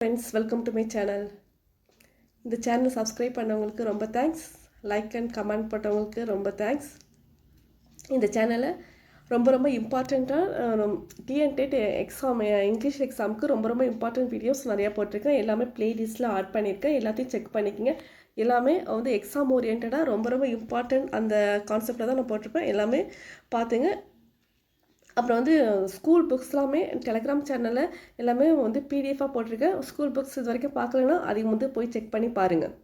Friends, welcome to my channel. இந்த channel subscribe பண்ணவங்களுக்கு ரொம்ப தேங்க்ஸ். லைக் அண்ட் கமெண்ட் பண்ணவங்களுக்கு ரொம்ப தேங்க்ஸ். இந்த சேனலை ரொம்ப இம்பார்ட்டண்ட்டாக டிஎன்டெட் எக்ஸாம் இங்கிலீஷ் எக்ஸாமுக்கு ரொம்ப இம்பார்ட்டன்ட் வீடியோஸ் நிறையா போட்டிருக்கேன். எல்லாமே ப்ளேலிஸ்ட்டில் ஆட் பண்ணியிருக்கேன். எல்லாத்தையும் செக் பண்ணிக்கோங்க. எல்லாமே எக்ஸாம் ஓரியன்டாக ரொம்ப இம்பார்ட்டன்ட் அந்த கான்செப்டில் தான் நான் போட்டிருப்பேன். எல்லாமே பார்த்துங்க. அப்புறம் ஸ்கூல் புக்ஸ்லாமே டெலகிராம் சேனலில் எல்லாமே பிடிஎஃபாக போட்டிருக்கேன். ஸ்கூல் புக்ஸ் இது வரைக்கும் பார்க்கலன்னா அதையும் போய் செக் பண்ணி பாருங்கள்.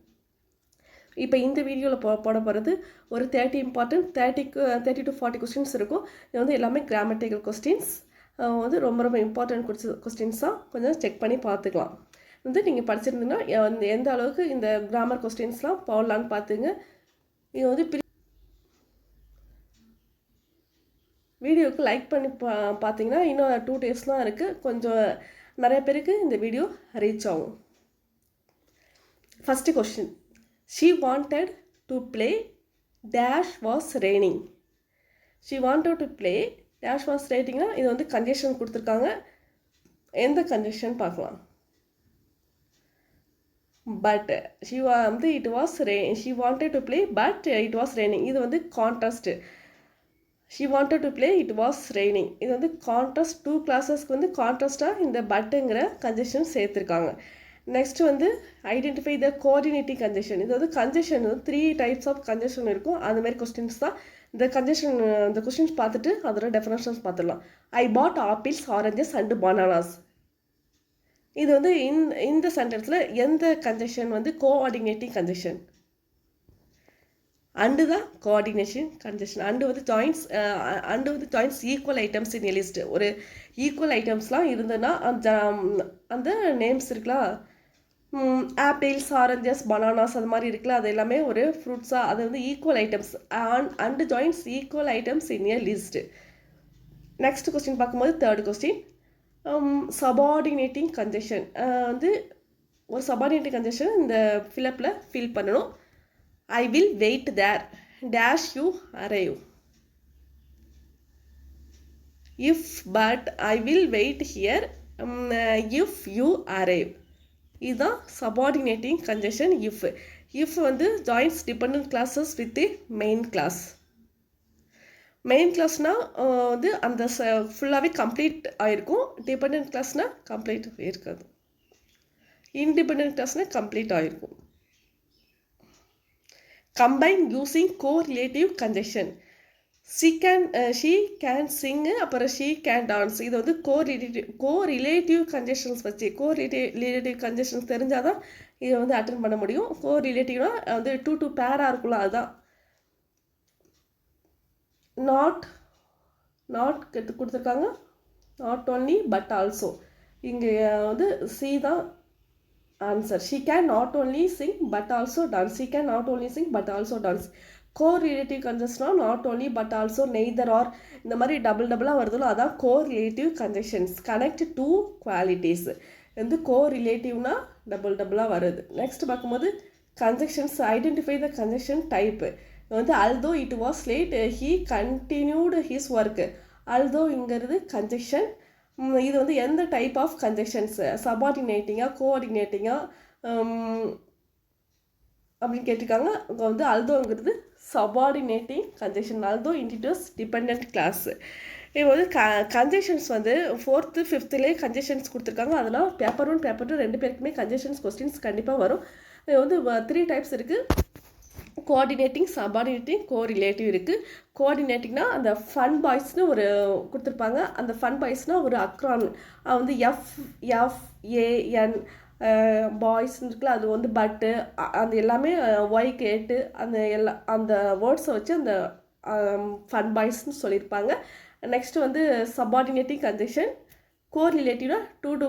இப்போ இந்த வீடியோவில் போட போகிறது ஒரு 30 இம்பார்ட்டன்ட் 30 to 40 கொஸ்டின்ஸ் இருக்கும். இது எல்லாமே கிராமட்டிக்கல் கொஸ்டின்ஸ் ரொம்ப இம்பார்ட்டன்ட் கொஸ்டின்ஸாக கொஞ்சம் செக் பண்ணி பார்த்துக்கலாம். நீங்கள் படிச்சிருந்தீங்கன்னா எந்த அளவுக்கு இந்த கிராமர் கொஸ்டின்ஸ்லாம் போடலான்னு பார்த்துங்க. இது வீடியோவுக்கு லைக் பண்ணி பார்த்தீங்கன்னா இன்னும் 2 days இருக்குது. கொஞ்சம் நிறைய பேருக்கு இந்த வீடியோ ரீச் ஆகும். First question, she wanted to play dash was raining. She wanted to play dash was ரெய்னிங்னா இது கண்டிஷன் கொடுத்துருக்காங்க. எந்த கண்டிஷன் பார்க்கலாம். But she it was she wanted to play but it was raining. இது contrast. She wanted to play it was raining. இது contrast 2 கிளாஸஸ்க்கு கான்ட்ராஸ்டாக இந்த பட்டுங்கிற கன்ஜெஷன் சேர்த்துருக்காங்க. Next identify the coordinating conjunction. இது கன்ஜெஷன் 3 types ஆஃப் கன்ஜெஷன் இருக்கும். அந்த மாதிரி கொஸ்டின்ஸ் தான். இந்த கன்ஜெஷன் இந்த கொஸ்டின்ஸ் பார்த்துட்டு அதோட டெஃபினேஷன்ஸ் பார்த்துடலாம். I bought apples oranges and bananas. இது இந்த சென்டென்ஸில் எந்த கன்ஜெஷன் கோஆர்டினேட்டிங் கன்ஜெஷன்? அண்டு தான் coordination conjunction. And joins equal items in a list. ஒரு ஈக்குவல் ஐட்டம்ஸ்லாம் இருந்ததுன்னா அந்த நேம்ஸ் இருக்கலாம். ஆப்பிள்ஸ் ஆரஞ்சஸ் பனானாஸ் அது மாதிரி இருக்குல்ல, அது எல்லாமே ஒரு ஃப்ரூட்ஸாக அது equal items. And joins equal items in a list. Next question பார்க்கும்போது தேர்ட் கொஸ்டின், சபார்டினேட்டிங் கன்ஜெஷன். ஒரு சபார்டினேட்டிங் கன்ஜெஷன் இந்த ஃபில்லப்பில் ஃபில் பண்ணணும். I will wait there dash you arrive. If but I will wait here if you arrive. இதுதான் subordinating conjunction if. If joins dependent classes with the main class. Main கிளாஸ்னால் அந்த ஃபுல்லாகவே complete ஆகிருக்கும். Dependent கிளாஸ்னால் complete இருக்காது. Independent கிளாஸ்னால் complete ஆகிருக்கும். Combine using correlative conjunction. She can sing அப்புறம் she can dance. இது correlative conjunctions வச்சு correlative conjunctions தெரிஞ்சாதான் இது அட்டன் பண்ண முடியும். correlativeனா 2 to பேராக இருக்குல்ல, அதுதான். not கொடுத்துருக்காங்க. not only but also. இங்கே C தான் answer. She can not only sing but also dance. She can not only sing but also dance. Correlative conjunctions not only but also neither or இந்த மாதிரி டபுளாக வருதுல்ல, அதான் correlative conjunctions. Connect two qualities. correlativeனா டபுளாக வருது. Next பார்க்கும்போது conjunctions, identify the conjunction type. although it was late he continued his work. although இங்கிறது conjunction. இது எந்த டைப் ஆஃப் கன்ஜெக்ஷன்ஸ், சபார்டினேட்டிங்காக கோஆர்டினேட்டிங்காக அப்படின்னு கேட்டிருக்காங்க. அல்தோங்கிறது subordinating conjunction. Although introduces dependent clause. இது கன்ஜெக்ஷன்ஸ் 4th 5thலேயே கன்ஜெக்ஷன்ஸ் கொடுத்துருக்காங்க. அதனால் பேப்பர் 1 பேப்பர் 2 2 பேருக்குமே கன்ஜெக்ஷன்ஸ் கொஸ்டின்ஸ் கண்டிப்பாக வரும். இது 3 types இருக்குது. கோஆர்டினேட்டிங், சபார்டினேட்டிங், கோரிலேட்டிவ் இருக்குது. கோஆர்டினேட்டிங்னா அந்த ஃபன் பாய்ஸ்னு ஒரு கொடுத்துருப்பாங்க. அந்த ஃபன் பாய்ஸ்னால் ஒரு அக்ரான் FFAN பாய்ஸ்ன்னு இருக்குல்ல, அது பட்டு அந்த எல்லாமே ஒய் கேட்டு அந்த வேர்ட்ஸை வச்சு அந்த ஃபன் பாய்ஸ்ன்னு சொல்லியிருப்பாங்க. Next subordinating conjunction. கோரிலேட்டிவ்னா 2 to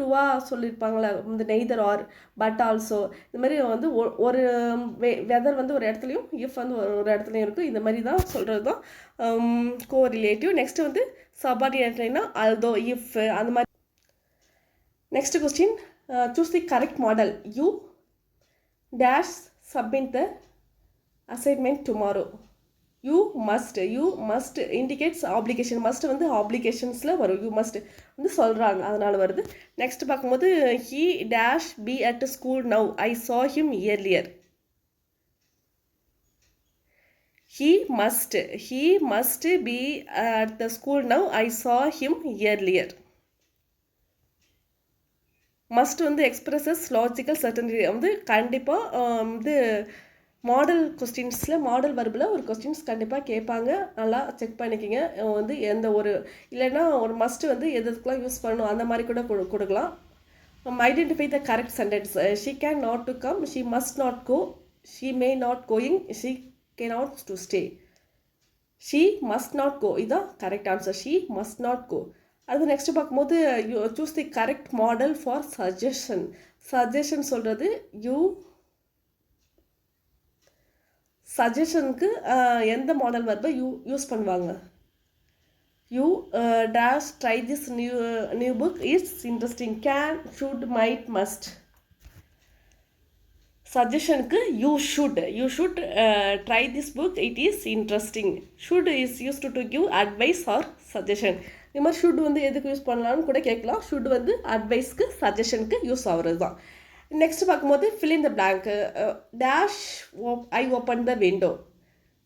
2 சொல்லியிருப்பாங்களே, நெய்தர் ஆர் பட் ஆல்சோ. இந்த மாதிரி ஒரு வெதர் ஒரு இடத்துலையும் இஃப் ஒரு இடத்துலையும் இருக்கும். இந்த மாதிரி தான் சொல்கிறது தான் கோரிலேட்டிவ். நெக்ஸ்ட்டு சபார்டினேட்னா அல்தோ இஃப் அந்த மாதிரி. Next question, choose the correct model. You dash submit the assignment tomorrow. You must indicates application. Must வந்து ஆப்ளிகேஷன்ஸில் வரும். யூ மஸ்ட் வந்து சொல்கிறாங்க, அதனால் வருது. நெக்ஸ்ட் பார்க்கும்போது he dash be at school now I saw him earlier. He must be at the school now. I saw him earlier. Must வந்து expresses logical certainty வந்து கண்டிப்பாக வந்து மாடல் கொஸ்டின்ஸில் மாடல் வர்பில் ஒரு கொஸ்டின்ஸ் கண்டிப்பாக கேட்பாங்க. நல்லா செக் பண்ணிக்கிங்க. வந்து எந்த ஒரு இல்லைன்னா ஒரு மஸ்ட் வந்து எதுக்கெலாம் யூஸ் பண்ணணும் அந்த மாதிரி கூட கொடுக்கலாம். Identify the correct sentence. She can not to come, she must not go, she may not going, she cannot to stay. She must not go. இதுதான் correct answer. She must not go. அது next பார்க்கும்போது you choose the correct modal for suggestion. Suggestion சொல்கிறது you சஜஷனுக்கு எந்த modal வர்பை use பண்ணுவாங்க? You dash try this new book it's interesting. Can, should, might, must. சஜஷனுக்கு you should try this book, it is interesting. Should is used to give advice or suggestion. இது மாதிரி should வந்து எதுக்கு use பண்ணலான்னு கூட கேட்கலாம். Should வந்து அட்வைஸ்க்கு சஜஷனுக்கு use ஆகிறது தான். நெக்ஸ்ட் பார்க்கும்போது fill in the blank. Dash I open the window.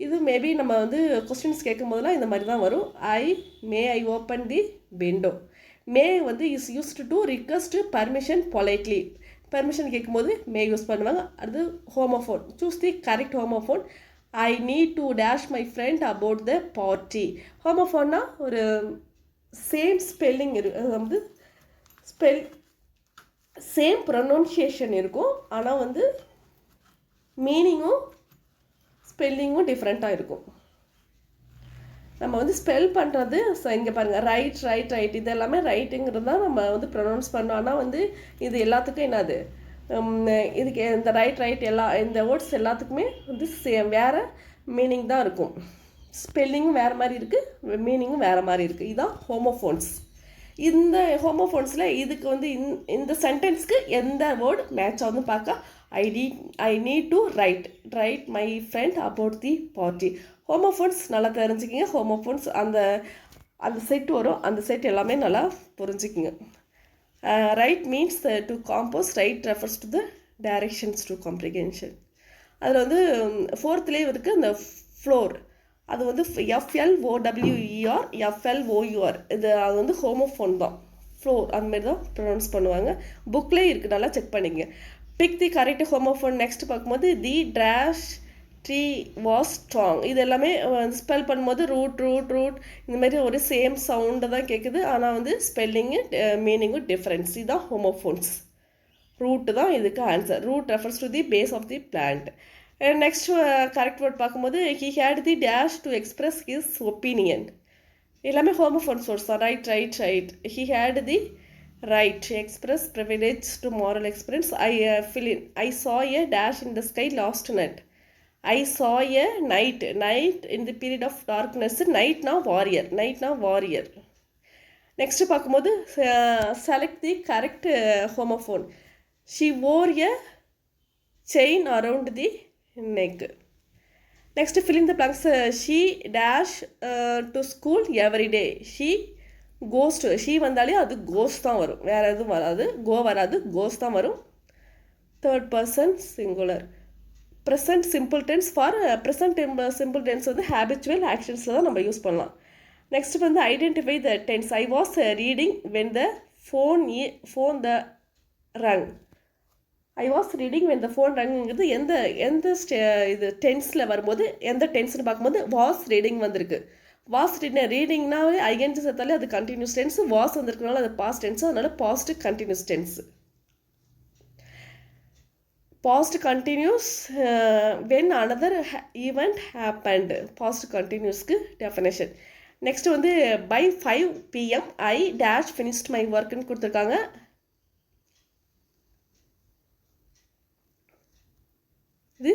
இது மேபி நம்ம வந்து கொஸ்டின்ஸ் கேட்கும் போதெல்லாம் இந்த மாதிரி தான் வரும். ஐ ஓப்பன் தி விண்டோ. மே வந்து is used to request permission politely. Permission கேட்கும்போது மே யூஸ் பண்ணுவாங்க. அது homophone. Choose the correct homophone. I need to dash my friend about the party. ஹோமோஃபோன்னா ஒரு சேம் ஸ்பெல்லிங் வந்து சேம் ப்ரொனவுன்சியேஷன் இருக்கும், ஆனால் வந்து மீனிங்கும் ஸ்பெல்லிங்கும் டிஃப்ரெண்ட்டாக இருக்கும். நம்ம வந்து ஸ்பெல் பண்ணுறது இங்கே பாருங்கள், ரைட் இது எல்லாமே ரைட்டுங்கிறது தான் நம்ம வந்து ப்ரொனவுன்ஸ் பண்ணோம். ஆனால் வந்து இது எல்லாத்துக்கும் என்னது, இதுக்கு இந்த ரைட் இந்த வேர்ட்ஸ் எல்லாத்துக்குமே வந்து வேறு மீனிங் தான் இருக்கும். ஸ்பெல்லிங்கும் வேறு மாதிரி இருக்குது, மீனிங்கும் வேறு மாதிரி இருக்குது. இதுதான் ஹோமோஃபோன்ஸ். இந்த ஹோமோஃபோன்ஸில் இதுக்கு வந்து இந்த சென்டென்ஸ்க்கு எந்த வேர்டு மேட்ச் ஆகுதுன்னு பார்க்க ஐ need to right my friend about the party. Homophones நல்லா தெரிஞ்சுக்கிங்க. ஹோமோஃபோன்ஸ் அந்த செட் வரும், அந்த செட் எல்லாமே நல்லா புரிஞ்சுக்கிங்க. Right means to compose. Right refers to the directions to comprehension. அதில் வந்து ஃபோர்த்லேயே இருக்குது அந்த ஃப்ளோர். அது வந்து FLOWER இது அது வந்து ஹோமோஃபோன் தான். ஃப்ளோர் அதுமாரி தான் ப்ரொனவுன்ஸ் பண்ணுவாங்க. புக்லேயே இருக்குது, நல்லா செக் பண்ணிங்க. Pick the correct homophone. Next பார்க்கும்போது the dash tree was strong. இது எல்லாமே ஸ்பெல் பண்ணும்போது ரூட் இந்தமாரி ஒரு சேம் சவுண்டு தான் கேட்குது, ஆனால் வந்து ஸ்பெல்லிங்கு மீனிங்கும் டிஃப்ரென்ஸ். இதுதான் ஹோமோஃபோன்ஸ். ரூட்டு தான் இதுக்கு answer. Root refers to the base of the plant. Next correct word பார்க்கும்போது he had the dash to express his opinion. எல்லாமே ஹோமோஃபோன்ஸ் வேர்ட்ஸ் தான். Right. He had the right express privilege to moral experience. I saw a dash in the sky last night. I saw a night in the period of darkness. Night now warrior. Next பார்க்கும்போது select the correct homophone. She wore a chain around the neck. Next fill in the blanks. She dash to school every day. She goes to. she வந்தாலே அது goes தான் வரும், வேறு எதுவும் வராது. go வராது, goes தான் வரும். Third person singular. Present simple tense. for present simple tense வந்து habitual actionsல தான் நம்ம யூஸ் பண்ணலாம். நெக்ஸ்ட் வந்து identify the tense. I was reading when the phone rang. I was reading when the phone rangங்கிறது எந்த இது டென்ஸில் வரும்போது எந்த டென்ஸ்னு பார்க்கும்போது வாஸ் ரீடிங் வந்திருக்கு. வாஸ் ரீடிங்னாவே ஐஎன்ஜி சேர்த்தாலே அது கண்டினியூஸ் டென்ஸ். வாஸ் வந்திருக்கனால அது பாஸ்ட் டென்ஸ், அதனால past continuous tense. Past continuous when another event happened. Past continuousக்கு definition. Next வந்து by 5 PM I dash finished my workன்னு கொடுத்துருக்காங்க. இது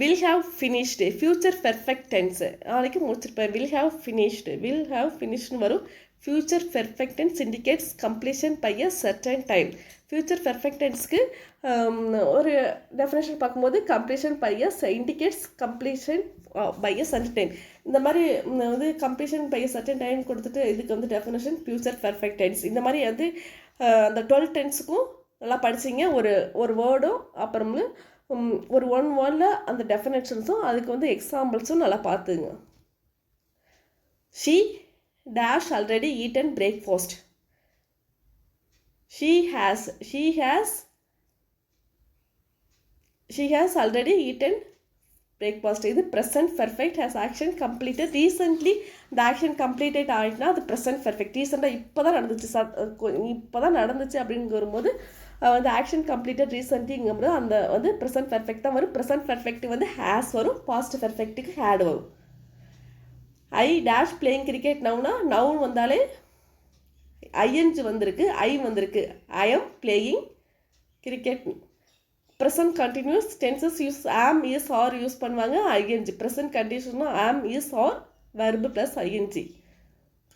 will have finished. future perfect tense. நாளைக்கு முடிச்சிருப்பேன். will have finished வரும். future perfect tense indicates completion by a certain time. future perfect tenseக்கு ஒரு definition பார்க்கும்போது completion by a indicates completion by a certain time. இந்த மாதிரி வந்து completion by a certain time கொடுத்துட்டு இதுக்கு வந்து டெஃபினேஷன் future perfect tense. இந்த மாதிரி வந்து அந்த 12 டென்ஸுக்கும் நல்லா படிச்சிங்க. ஒரு வேர்டும் அப்புறமே ஒரு ஒன் வேர்டில் அந்த டெஃபினேஷன்ஸும் அதுக்கு வந்து எக்ஸாம்பிள்ஸும் நல்லா பார்த்துங்க. She dash already eaten breakfast. She has already eaten breakfast. இது present perfect has action completed recently. the action completed ஆயிட்டுனா அது present perfect. ரீசெண்டாக இப்போ தான் நடந்துச்சு அப்படின்னு வரும்போது வந்து ஆக்ஷன் கம்ப்ளீட்டட் ரீசென்ட்லிங்கும்போது அந்த வந்து present perfect தான் வரும். present perfect வந்து has வரும், past perfectக்கு had வரும். I dash playing cricket noun வந்தாலே ஐஎன்ஜி வந்திருக்கு, ஐ வந்திருக்கு. I am playing cricket. Present continuous tenses use am is are use பண்ணுவாங்க ஐஎன்ஜி. ப்ரெசன்ட் கண்டிஷன்னா am is are verb plus ING.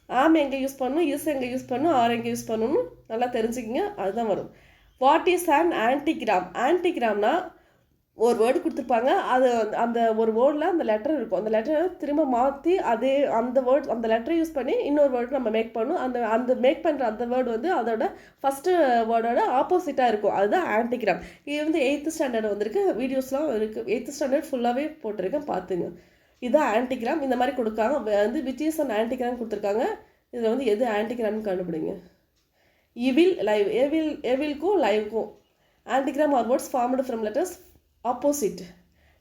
Am எங்கே use பண்ணணும், is எங்கே use பண்ணணும், R எங்கே யூஸ் பண்ணணும்னு நல்லா தெரிஞ்சுக்கிங்க. அதுதான் வரும். What is an antigram? ஆன்டிகிராம்னா ஒரு வேர்டு கொடுத்துருப்பாங்க, அது அந்த ஒரு வேர்டில் அந்த லெட்டர் இருக்கும். அந்த லெட்டரை திரும்ப மாற்றி அதே அந்த வேர்ட் அந்த லெட்டரை யூஸ் பண்ணி இன்னொரு வேர்டு நம்ம மேக் பண்ணணும். அந்த மேக் பண்ணுற அந்த வேர்டு வந்து அதோட ஃபஸ்ட்டு வேர்டோட ஆப்போசிட்டாக இருக்கும். அதுதான் ஆன்டிகிராம். இது வந்து 8th ஸ்டாண்டர்ட் வந்திருக்கு, வீடியோஸ்லாம் இருக்குது. 8th ஸ்டாண்டர்ட் ஃபுல்லாகவே போட்டிருக்கேன், பார்த்துங்க. இதுதான் ஆன்டிகிராம். இந்த மாதிரி கொடுக்காங்க வந்து விச் இஸ் அண்ட் ஆன்டிகிராம் கொடுத்துருக்காங்க. இதில் வந்து எது ஆன்டிகிராம்னு கண்டுபிடிங்க. இவில் லைவ், எவில்க்கும் லைவ்க்கும் antigram are words formed from letters opposite.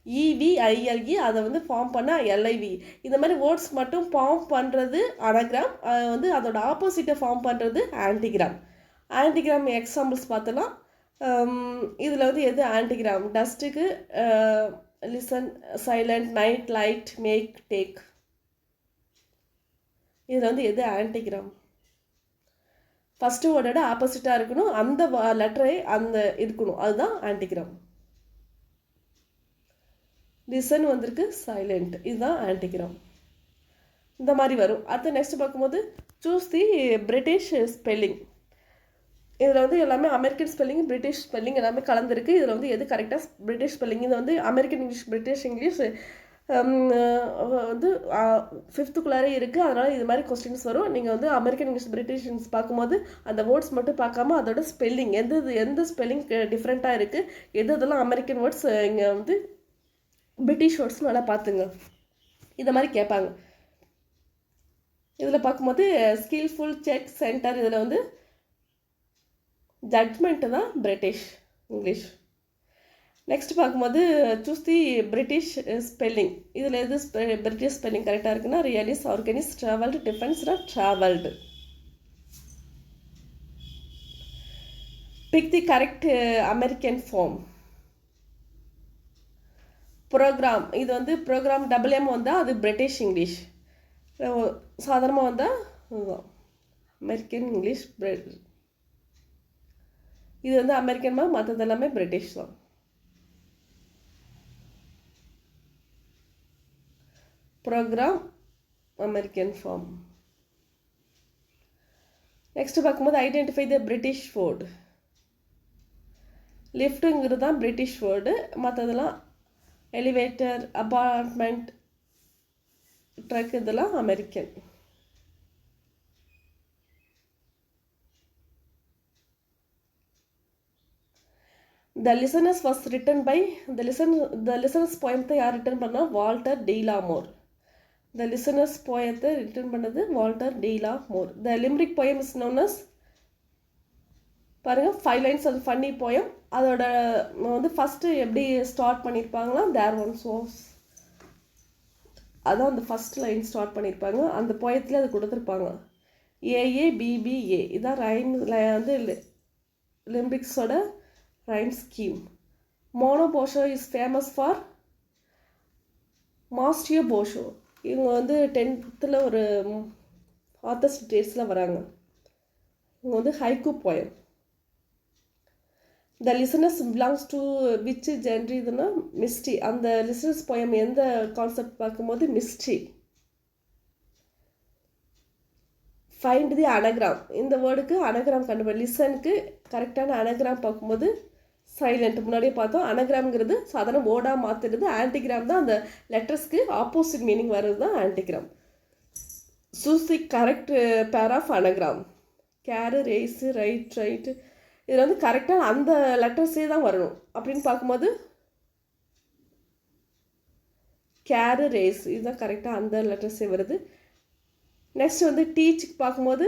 E V I L E அதை வந்து ஃபார்ம் பண்ண எல்ஐவி. இந்த மாதிரி வேர்ட்ஸ் மட்டும் ஃபார்ம் பண்ணுறது அனகிராம், வந்து அதோட ஆப்போசிட்டை ஃபார்ம் பண்ணுறது ஆன்டிகிராம். ஆன்டிகிராம் எக்ஸாம்பிள்ஸ் பார்த்தலாம். இதில் வந்து எது ஆன்டிகிராம்? டஸ்ட்டுக்கு listen, silent, night, light, make, take. இதில் வந்து எது ஆன்டிகிராம்? ஃபஸ்ட்டு வேர்டோட ஆப்போசிட்டாக இருக்கணும், அந்த லெட்டரை அந்த இருக்கணும், அதுதான் ஆன்டிகிராம். லிசன் வந்திருக்கு, சைலண்ட், இதுதான் ஆன்டிகிராம். இந்த மாதிரி வரும். அடுத்து நெக்ஸ்ட் பார்க்கும்போது சூஸ் தி பிரிட்டிஷ் ஸ்பெல்லிங். இதில் வந்து எல்லாமே அமெரிக்கன் ஸ்பெல்லிங், பிரிட்டிஷ் ஸ்பெல்லிங் எல்லாமே கலந்துருக்கு. இதில் வந்து எது கரெக்டாக பிரிட்டிஷ் ஸ்பெல்லிங்? இது வந்து அமெரிக்கன் இங்கிலீஷ், பிரிட்டிஷ் இங்கிலீஷ் வந்து 5th இருக்குது. அதனால் இது மாதிரி கொஸ்டின்ஸ் வரும். நீங்கள் வந்து அமெரிக்கன் இங்கிலீஷ், பிரிட்டிஷ் பார்க்கும்போது அந்த வேர்ட்ஸ் மட்டும் பார்க்காம அதோட ஸ்பெல்லிங் எந்த ஸ்பெல்லிங் டிஃப்ரெண்ட்டாக இருக்குது, எதெல்லாம் அமெரிக்கன் வேர்ட்ஸ் இங்கே வந்து பிரிட்டிஷ் வேர்ட்ஸ் நல்லா பார்த்துங்க. இதை மாதிரி கேட்பாங்க. இதில் பார்க்கும்போது ஸ்கில்ஃபுல், செக், சென்டர், இதில் வந்து ஜட்ஜ்மெண்ட்டு தான் பிரிட்டிஷ் இங்கிலீஷ். நெக்ஸ்ட் பார்க்கும்போது சூஸ் தி பிரிட்டிஷ் ஸ்பெல்லிங். இதில் எது பிரிட்டிஷ் ஸ்பெல்லிங் கரெக்டாக இருக்குன்னா ரியலிஸ், ஆர்கனைஸ், ட்ராவல்டு, டிஃபென்ஸ்னா travelled. Pick the correct American form. Program, இது வந்து ப்ரோக்ராம் டபுள் வந்தால் அது பிரிட்டிஷ் இங்கிலீஷ். சாதாரணமாக வந்தால் இதுதான் அமெரிக்கன் இங்கிலீஷ். இது வந்து அமெரிக்கன் தான், மற்றது எல்லாமே பிரிட்டிஷ் தான். Program American form. நெக்ஸ்ட் பார்க்கும்போது ஐடென்டிஃபை த பிரிட்டிஷ் வேர்டு. லிஃப்ட்டுங்கிறது தான் பிரிட்டிஷ் வேர்டு, மற்றதெல்லாம் எலிவேட்டர், அபார்ட்மெண்ட், ட்ரக் இதெல்லாம் American. The listeners was written by the listeners போயத்தை யார் ரிட்டன் பண்ணால் வால்டர் டீலாமோர். த லிசனர்ஸ் போயத்தை ரிட்டன் பண்ணது Walter de la Mare. The limerick poem is known as, பாருங்கள் 5 lines அது ஃபன்னி போயம். அதோட வந்து ஃபஸ்ட்டு எப்படி ஸ்டார்ட் பண்ணியிருப்பாங்கன்னா தேர் ஒன்ஸ் வாஸ், அதான் அந்த ஃபஸ்ட் லைன் ஸ்டார்ட் பண்ணியிருப்பாங்க. அந்த போயத்தில் அது கொடுத்துருப்பாங்க. ஏஏபிபிஏ இதான் ரைம் வந்து லிம்பிக்ஸோட ரைம் ஸ்கீம். மோனோ போஷோ இஸ் ஃபேமஸ் ஃபார் மாஸ்டியோ போஷோ. இவங்க வந்து 10th ஒரு ஆத்தர்ஸ் டேட்ஸில் வராங்க. இவங்க வந்து haiku poem. The listeners belongs to which genre இதுன்னா மிஸ்ட்ரி. அந்த லிசனர்ஸ் போயம் எந்த கான்செப்ட் பார்க்கும்போது மிஸ்ட்ரி. Find the anagram. இந்த வேர்டுக்கு அனகிராம் கண்டுபிடி. லிசனுக்கு கரெக்டான அனகிராம் பார்க்கும்போது சைலண்ட். முன்னாடியே பார்த்தோம். அனகிராம்ங்கிறது சாதாரண வேர்டாக மாற்றிடுது. ஆன்டிகிராம் தான் அந்த லெட்டர்ஸ்க்கு ஆப்போசிட் மீனிங் வர்றது தான் antigram. Choose the correct pair of anagram. Care, race, right இதில் வந்து கரெக்டாக அந்த லெட்டர்ஸே தான் வரணும். அப்படின்னு பார்க்கும்போது கேரு, ரேஸ் இதுதான் கரெக்டாக அந்த லெட்டர்ஸே வருது. நெக்ஸ்ட் வந்து டீச்சுக்கு பார்க்கும்போது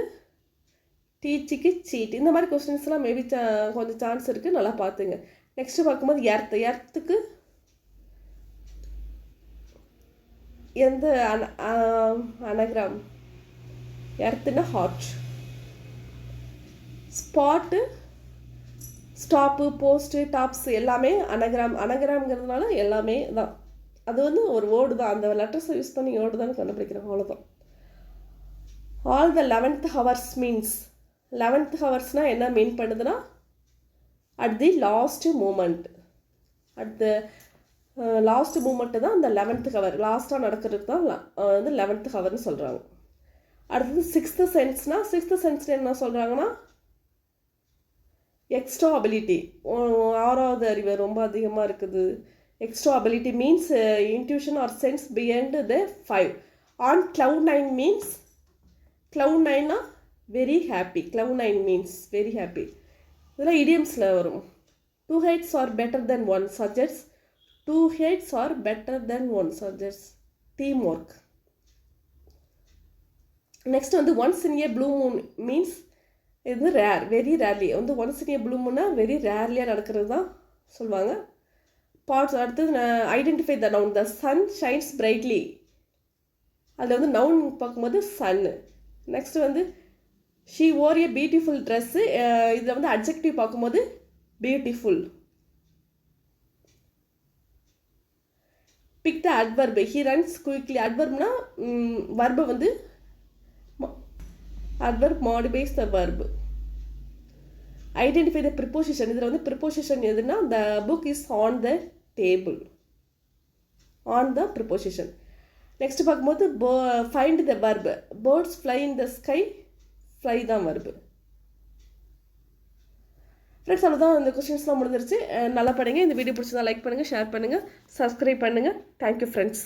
டீச்சுக்கு சீட். இந்த மாதிரி கொஸ்டின்ஸ்லாம் மேபி கொஞ்சம் சான்ஸ் இருக்குது, நல்லா பார்த்துங்க. நெக்ஸ்ட்டு பார்க்கும்போது எர்த்துக்கு எந்த அனகிராம்? எர்த்துனா heart. Spot, stop, post, tops எல்லாமே அனகிராம்ங்கிறதுனால எல்லாமே தான். அது வந்து ஒரு வேர்டு தான். அந்த லெட்டர்ஸை யூஸ் பண்ணி வேர்டு தான் கண்டுபிடிக்கிறோம், அவ்வளோதான். All the 11th hours means. 11th ஹவர்ஸ்னால் என்ன மீன் பண்ணுதுன்னா at the last moment. At the last moment தான் அந்த 11th ஹவர். லாஸ்ட்டாக நடக்கிறதுக்கு தான் வந்து 11th ஹவர்னு சொல்கிறாங்க. அடுத்தது 6th சென்ஸ்னால் 6th சென்ஸில் என்ன சொல்கிறாங்கன்னா எக்ஸ்ட்ரா அபிலிட்டி. 6வது அறிவு ரொம்ப அதிகமாக இருக்குது. Extra ability means intuition or sense beyond the 5. On cloud 9 means cloud 9னா very happy. cloud 9 means very happy. இதெல்லாம் இடியம்ஸில் வரும். 2 heads are better than 1 suggests. 2 heads are better than 1 suggests team work. Next வந்து once in a blue moon means இது rare, very rarely. வந்து once in a blue மூன்னா very ரேர்லியாக நடக்கிறது தான் சொல்லுவாங்க. பார்ட்ஸ். அடுத்தது identify the noun. The sun shines brightly. அதில் வந்து நவுன் பார்க்கும்போது சன்னு. நெக்ஸ்ட் வந்து she wore a beautiful dress. இதில் வந்து அட்ஜெக்டிவ் பார்க்கும்போது beautiful. Pick the adverb. He runs quickly. அட்வர்ப்னா வர்பு வந்து adverb modifies the verb. Identify the preposition. இதில் வந்து preposition எதுனா the book is on the table. On the preposition. Next பார்க்கும்போது find the verb. Birds fly in the sky. Fly தான் verb. Friends, அவ்வளோதான். இந்த கொஸ்டின்ஸ்லாம் முடிஞ்சிருச்சு. நல்லா படிங்க. இந்த வீடியோ பிடிச்சதா லைக் பண்ணுங்கள், ஷேர் பண்ணுங்கள், சப்ஸ்கிரைப் பண்ணுங்கள். Thank you friends.